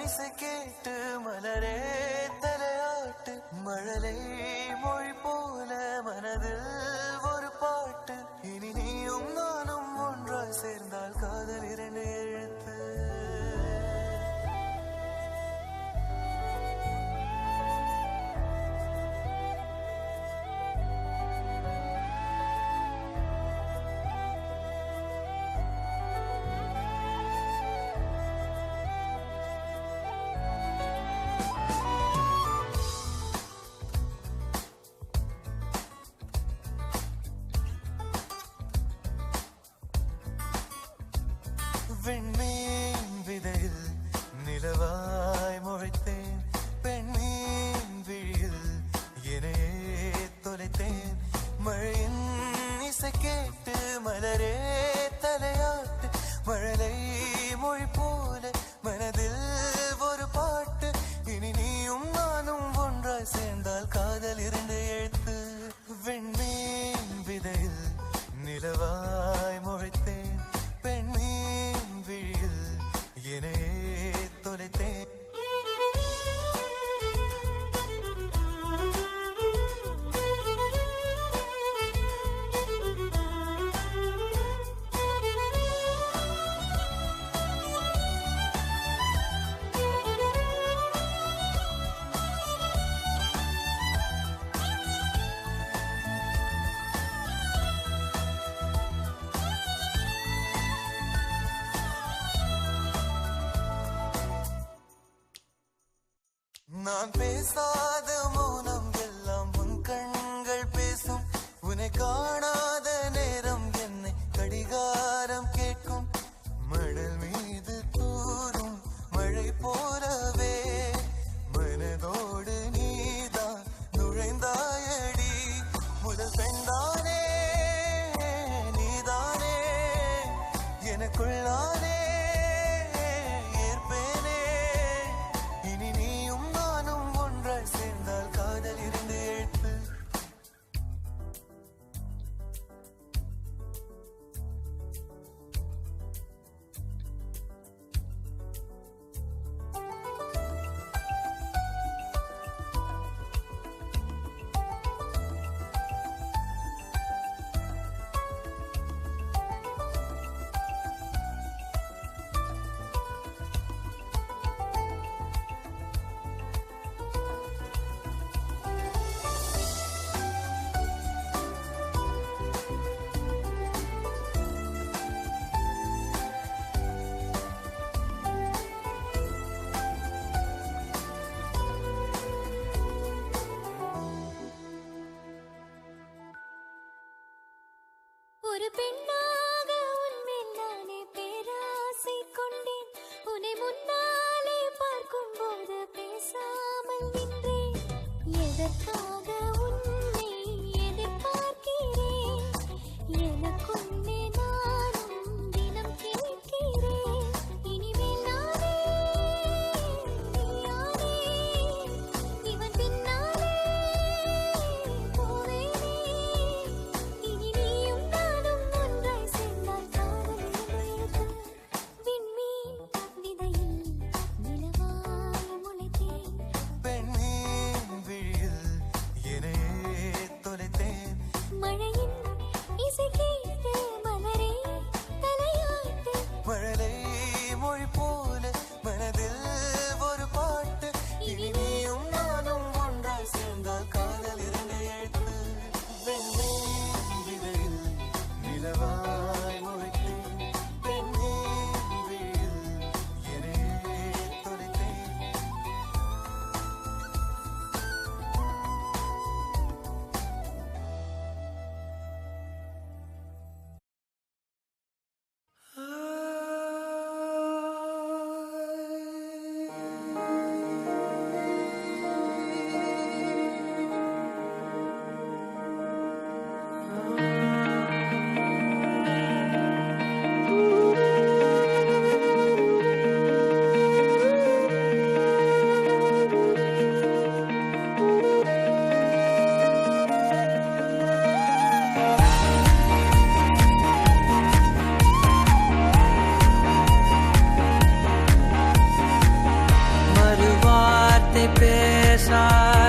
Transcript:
இசை கேட்டு மலரே தலையாட்டு மழலை மொழி போல மனதில் ஒரு பாட்டு இனி நீயும் நானும் ஒன்றாய் சேர்ந்தால் காதல் இரண்டு எழுத்து வெண்மீன் விதையில் நிலவாய் முளைத்தேன் பெண்மீன் விழியில் என்னையே தொலைத்தேன் மழையின் இசை கேட்டு மலரே தலையாட்டு மழலை மொழி போல மனதில் ஒரு பாட்டு இனி நீயும் நானும் ஒன்றாய் சேர்ந்தால் காதல் இரண்டு எழுத்து வெண்மீன் விதையில் நிலவாய் முளைத்தேன் பெண்மீன் விழியில் என்னையே தொலைத்தேன் நான் பேசாத மௌனம் எல்லாம் உன் கண்கள் பேசும் உன்னை காணாத நேரம் என்னை கடிகாரம் கேட்கும் மணல் மீது தூரும் மழை போலவே மனதோடு நீதான் நுழைந்தாயடி முதல் பெண்தானே நீதானே எனக்குள்ளானே வார்த்தை பேசாத